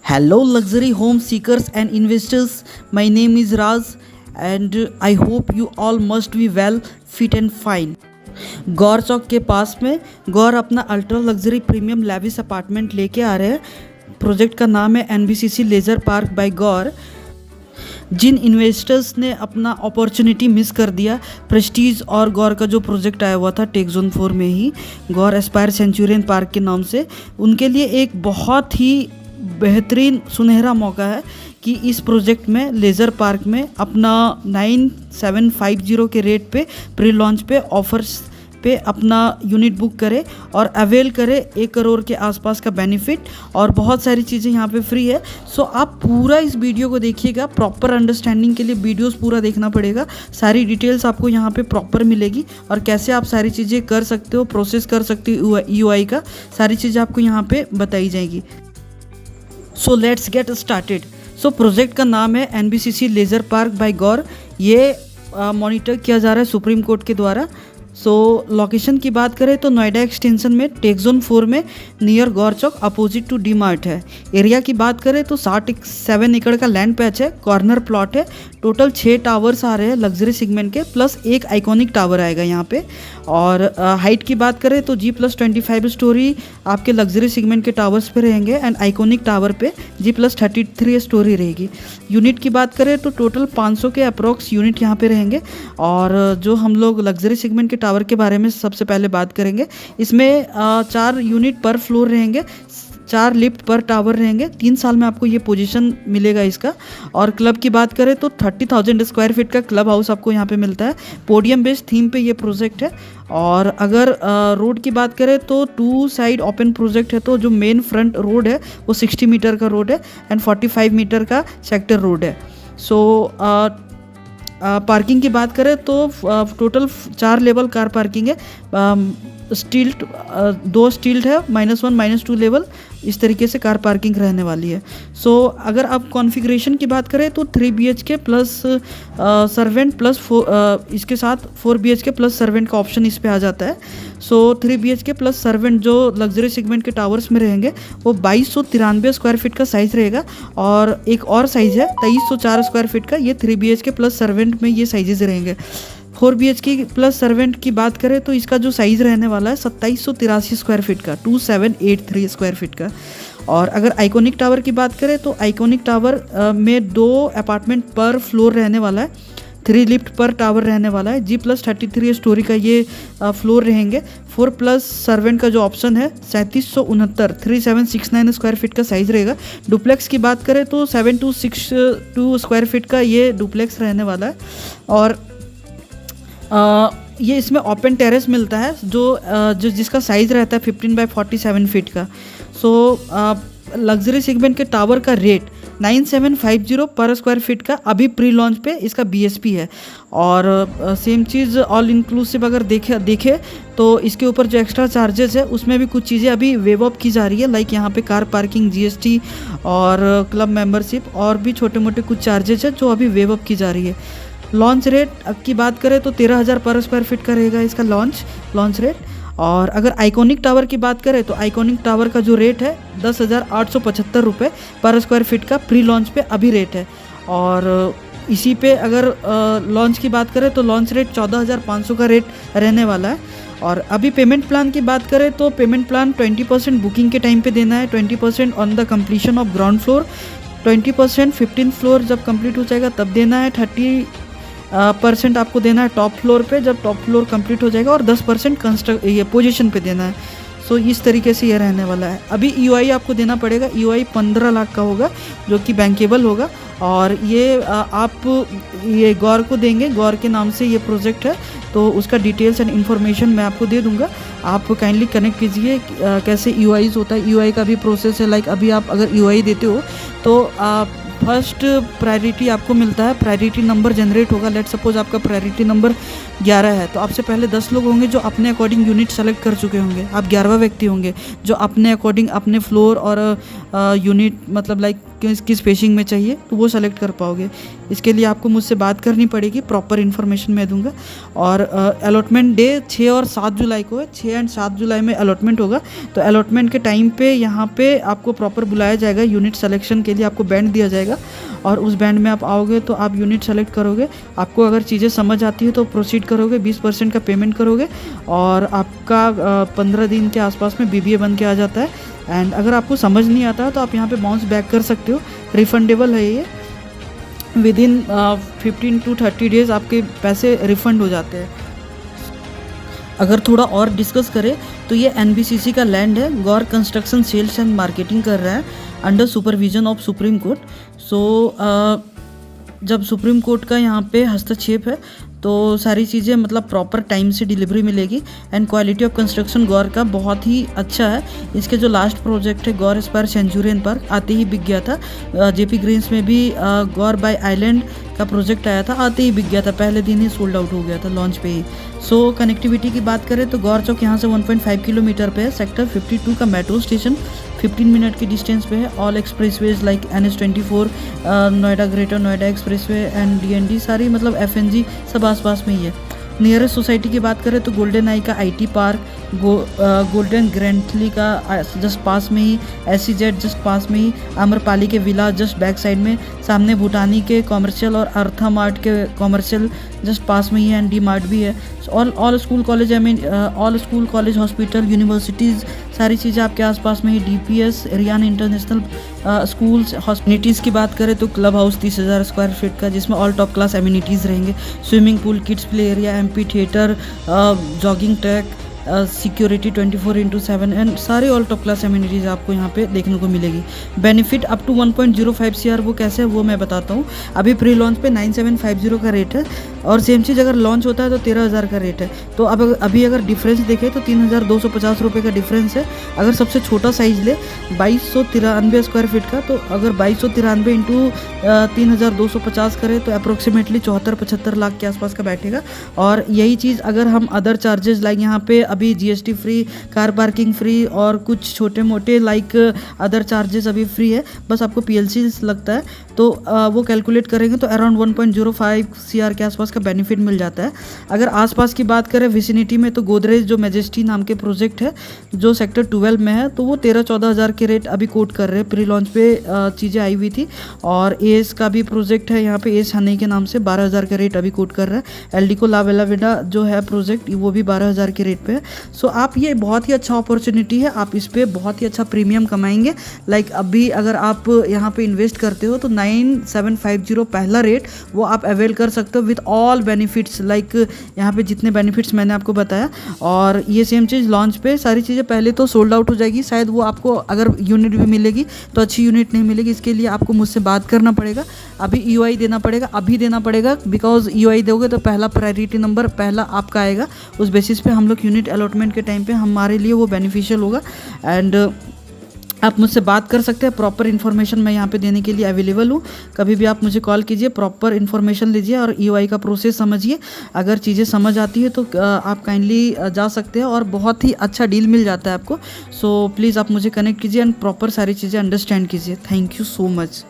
Hello, luxury home seekers and investors. My name is Raz, and I hope you all must be well, fit and fine. गौर चौक के पास में गौर अपना ultra luxury premium lavish apartment लेके आ रहे हैं। Project का नाम है NBCC leisure park by Gaur. जिन इन्वेस्टर्स ने अपना अपॉर्चुनिटी मिस कर दिया, प्रेस्टीज और गौर का जो प्रोजेक्ट आया हुआ था टेक जोन 4 में ही, गौर एस्पायर सेंचुरियन पार्क के नाम से, उनके लिए एक बहुत ही बेहतरीन सुनहरा मौका है कि इस प्रोजेक्ट में लेज़र पार्क में अपना 9750 के रेट पे प्री लॉन्च पे ऑफर्स पे अपना यूनिट बुक करे और अवेल करे 1 करोड़ के आसपास का बेनिफिट, और बहुत सारी चीज़ें यहाँ पे फ्री है। सो आप पूरा इस वीडियो को देखिएगा। प्रॉपर अंडरस्टैंडिंग के लिए वीडियोस पूरा देखना पड़ेगा। सारी डिटेल्स आपको यहाँ पे प्रॉपर मिलेगी और कैसे आप सारी चीज़ें कर सकते हो, प्रोसेस कर सकते हो UI का, सारी चीज़ें आपको यहाँ पे बताई जाएगी। So let's get started. So project का नाम है NBCC लेज़र पार्क बाय गौर। ये मॉनिटर किया जा रहा है सुप्रीम कोर्ट के द्वारा। सो लोकेशन की बात करें तो नोएडा एक्सटेंशन में टेक जोन 4 में near Gaur Chowk opposite to D Mart है। एरिया की बात करें तो 7 एकड़ का लैंड पैच है, कॉर्नर प्लॉट है। टोटल 6 टावर्स आ रहे हैं लग्जरी सेगमेंट के, प्लस एक आइकॉनिक टावर आएगा यहाँ पे। और हाइट की बात करें तो G+25 स्टोरी आपके लग्जरी सेगमेंट के टावर्स पे रहेंगे, एंड आइकॉनिक टावर पे G+33 स्टोरी रहेगी। यूनिट की बात करें तो टोटल 500 के अप्रोक्स यूनिट यहाँ पे रहेंगे। और जो हम लोग लग्जरी सेगमेंट के टावर के बारे में सबसे पहले बात करेंगे, इसमें 4 यूनिट पर फ्लोर रहेंगे, 4 लिफ्ट पर टावर रहेंगे। 3 साल में आपको ये पोजीशन मिलेगा इसका। और क्लब की बात करें तो 30,000 स्क्वायर फीट का क्लब हाउस आपको यहाँ पे मिलता है। पोडियम बेस्ड थीम पे ये प्रोजेक्ट है। और अगर रोड की बात करें तो 2 साइड ओपन प्रोजेक्ट है, तो जो मेन फ्रंट रोड है वो 60 मीटर का रोड है एंड 45 मीटर का सेक्टर रोड है। सो पार्किंग की बात करें तो टोटल 4 लेवल कार पार्किंग है। स्टील्ट 2 स्टील्ट है, -1 -2 लेवल, इस तरीके से कार पार्किंग रहने वाली है। सो अगर आप कॉन्फ़िगरेशन की बात करें तो 3 BHK प्लस सर्वेंट प्लस इसके साथ 4 BHK प्लस सर्वेंट का ऑप्शन इस पे आ जाता है। सो 3 BHK प्लस सर्वेंट जो लग्जरी सेगमेंट के टावर्स में रहेंगे वो 2293 स्क्वायर फीट का साइज़ रहेगा। और एक और साइज़ है 2304 स्क्वायर फीट का, ये 3 BHK प्लस सर्वेंट में ये साइजेस रहेंगे। 4 BHK प्लस सर्वेंट की बात करें तो इसका जो साइज़ रहने वाला है 2783 स्क्वायर फीट का, 2783 स्क्वायर फीट का। और अगर आइकॉनिक टावर की बात करें तो आइकॉनिक टावर में 2 अपार्टमेंट पर फ्लोर रहने वाला है, 3 लिफ्ट पर टावर रहने वाला है। G+33 स्टोरी का ये फ्लोर रहेंगे। 4 प्लस सर्वेंट का जो ऑप्शन है 3769 स्क्वायर फीट का साइज़ रहेगा। डुप्लेक्स की बात करें तो 7262 स्क्वायर फीट का ये डुप्लेक्स रहने वाला है। और ये इसमें ओपन टेरेस मिलता है जो जिसका साइज़ रहता है 15 बाय 47 फीट का। सो लग्जरी सेगमेंट के टावर का रेट 9750 पर स्क्वायर फीट का अभी प्री लॉन्च पे इसका BSP है। और सेम चीज़ ऑल इंक्लूसिव अगर देखे तो इसके ऊपर जो एक्स्ट्रा चार्जेस है उसमें भी कुछ चीज़ें अभी वेव अप की जा रही है, लाइक यहाँ पे कार पार्किंग, GST और क्लब मेंबरशिप, और भी छोटे मोटे कुछ चार्जेस है जो अभी वेव अप की जा रही है। लॉन्च रेट की बात करें तो 13,000 पर स्क्वायर फीट का रहेगा इसका लॉन्च रेट। और अगर आइकॉनिक टावर की बात करें तो आइकॉनिक टावर का जो रेट है 10,875 रुपये पर स्क्वायर फीट का प्री लॉन्च पे अभी रेट है। और इसी पे अगर लॉन्च की बात करें तो लॉन्च रेट 14,500 का रेट रहने वाला है। और अभी पेमेंट प्लान की बात करें तो पेमेंट प्लान 20% बुकिंग के टाइम पे देना है, 20% on the completion of ground floor, 20% 15th floor जब कंप्लीट हो जाएगा तब देना है, 30% आपको देना है टॉप फ्लोर पे जब टॉप फ्लोर कंप्लीट हो जाएगा, और 10% ये पोजीशन पे देना है। सो इस तरीके से ये रहने वाला है। अभी EOI आपको देना पड़ेगा। EOI 15 लाख का होगा जो कि बैंकेबल होगा। और ये आप ये गौर को देंगे, गौर के नाम से ये प्रोजेक्ट है, तो उसका डिटेल्स एंड इन्फॉर्मेशन मैं आपको दे दूंगा। आप काइंडली कनेक्ट कीजिए कैसे EOI होता है। EOI का भी प्रोसेस है, लाइक अभी आप अगर EOI देते हो तो फर्स्ट प्रायोरिटी आपको मिलता है, प्रायोरिटी नंबर जनरेट होगा। लेट सपोज आपका प्रायोरिटी नंबर 11 है, तो आपसे पहले 10 लोग होंगे जो अपने अकॉर्डिंग यूनिट सेलेक्ट कर चुके होंगे। आप 11वां व्यक्ति होंगे जो अपने अकॉर्डिंग अपने फ्लोर और यूनिट मतलब लाइक किस पेशिंग में चाहिए तो वो सेलेक्ट कर पाओगे। इसके लिए आपको मुझसे बात करनी पड़ेगी, प्रॉपर इन्फॉर्मेशन मैं दूंगा। और अलॉटमेंट डे 6 और 7 जुलाई को है, 6 एंड 7 जुलाई में अलॉटमेंट होगा। तो अलॉटमेंट के टाइम पे यहाँ पे आपको प्रॉपर बुलाया जाएगा, यूनिट सिलेक्शन के लिए आपको बैंड दिया जाएगा और उस बैंड में आप आओगे तो आप यूनिट सेलेक्ट करोगे। आपको अगर चीज़ें समझ आती है तो प्रोसीड करोगे, 20% का पेमेंट करोगे और आपका 15 दिन के आसपास में BBA बन के आ जाता है। एंड अगर आपको समझ नहीं आता तो आप यहाँ पे बाउंस बैक कर सकते हो, रिफंडेबल है ये। विद इन 15 to 30 डेज़ आपके पैसे रिफ़ंड हो जाते हैं। अगर थोड़ा और डिस्कस करें तो ये NBCC का लैंड है, Gaur construction sales and marketing कर रहा है under supervision of Supreme Court. So जब सुप्रीम कोर्ट का यहाँ पे हस्तक्षेप है तो सारी चीज़ें मतलब प्रॉपर टाइम से डिलीवरी मिलेगी। एंड क्वालिटी ऑफ कंस्ट्रक्शन गौर का बहुत ही अच्छा है। इसके जो लास्ट प्रोजेक्ट है गौर एस्पायर सेंचुरियन पार्क आते ही बिक गया था। JP ग्रीन्स में भी गौर बाय आइलैंड का प्रोजेक्ट आया था, आते ही बिक गया था, पहले दिन ही सोल्ड आउट हो गया था लॉन्च पे ही। सो कनेक्टिविटी की बात करें तो गौर चौक यहाँ से 1.5 किलोमीटर पे है। सेक्टर 52 का मेट्रो स्टेशन 15 मिनट की डिस्टेंस पे है। All expressways like NH24, Noida greater Noida expressway and DND सारी मतलब FNG सब आसपास में ही है। नियरेस्ट सोसाइटी की बात करें तो गोल्डन आई का IT पार्क, गोल्डन ग्रैंडली का जस्ट पास में ही, SEZ जस्ट पास में ही, आम्रपाली के विला जस्ट बैक साइड में, सामने भूटानी के कॉमर्शियल और अर्था मार्ट के कॉमर्शियल जस्ट पास में ही है। एंड D मार्ट भी है। All school college all school college hospital universities सारी चीज़ें आपके आसपास में ही। DPS रियान इंटरनेशनल स्कूल्स हॉस्पिटलिटीज़ की बात करें तो क्लब हाउस 30,000 स्क्वायर फीट का जिसमें ऑल टॉप क्लास एमिनिटीज़ रहेंगे। Swimming pool, kids play area, MP theatre, jogging track, security 24/7 and सारे ऑल टॉप क्लास एमिनिटीज़ आपको यहाँ पे देखने को मिलेगी। बेनिफिट अप टू 1.05 CR वो कैसे है वो मैं बताता हूँ। अभी प्री लॉन्च पे 9750 का रेट है और सेम चीज़ अगर लॉन्च होता है तो 13,000 का रेट है। तो अब अभी अगर डिफरेंस देखें तो 3,250 रुपये का डिफरेंस है। अगर सबसे छोटा साइज़ ले 2293 स्क्वायर फीट का, तो अगर 2293 इंटू 3,250 करें तो अप्रोक्सीमेटली 74-75 लाख के आसपास का बैठेगा। और यही चीज़ अगर हम अदर चार्जेस लाइक यहाँ पे अभी GST free, car parking free और कुछ छोटे मोटे लाइक अदर चार्जेस अभी फ्री है, बस आपको PLC लगता है तो वो कैलकुलेट करेंगे तो अराउंड 1.05 CR के आसपास का बेनिफिट मिल जाता है। अगर आसपास की बात करें विसिनिटी में तो गोदरेज जो मेजेस्टी नाम के प्रोजेक्ट है जो सेक्टर 12 में है तो वो 13-14 हज़ार के रेट अभी कोट कर रहे हैं। प्री लॉन्च पे चीज़ें आई हुई थी। और एस का भी प्रोजेक्ट है यहाँ पे, एस हनी के नाम से 12,000 का रेट अभी कोट कर रहा है। एल्डिको लावेलाविडा जो है प्रोजेक्ट वो भी 12,000 के रेट पे है। सो आप ये बहुत ही अच्छा अपॉर्चुनिटी है, आप इस पर बहुत ही अच्छा प्रीमियम कमाएंगे। लाइक अभी अगर आप यहाँ पे इन्वेस्ट करते हो तो 9750 पहला रेट वो आप अवेल कर सकते हो विथ ऑल बेनिफिट्स। लाइक यहाँ पे जितने बेनिफिट्स मैंने आपको बताया। और ये सेम चीज़ लॉन्च पे सारी चीज़ें पहले तो सोल्ड आउट हो जाएगी, शायद वो आपको अगर यूनिट भी मिलेगी तो अच्छी यूनिट नहीं मिलेगी। इसके लिए आपको मुझसे बात करना पड़ेगा, अभी EOI देना पड़ेगा, अभी देना पड़ेगा। बिकॉज EOI दोगे तो पहला प्रायोरिटी नंबर पहला आपका आएगा। उस बेसिस पे हम लोग यूनिट अलॉटमेंट के टाइम पे हमारे लिए वो बेनिफिशियल होगा। एंड आप मुझसे बात कर सकते हैं, प्रॉपर इन्फॉर्मेशन मैं यहाँ पे देने के लिए अवेलेबल हूँ। कभी भी आप मुझे कॉल कीजिए, प्रॉपर इन्फॉर्मेशन लीजिए और EOI का प्रोसेस समझिए। अगर चीज़ें समझ आती है तो आप काइंडली जा सकते हैं और बहुत ही अच्छा डील मिल जाता है आपको। सो प्लीज़ आप मुझे कनेक्ट कीजिए एंड प्रॉपर सारी चीज़ें अंडरस्टैंड कीजिए। Thank you so much.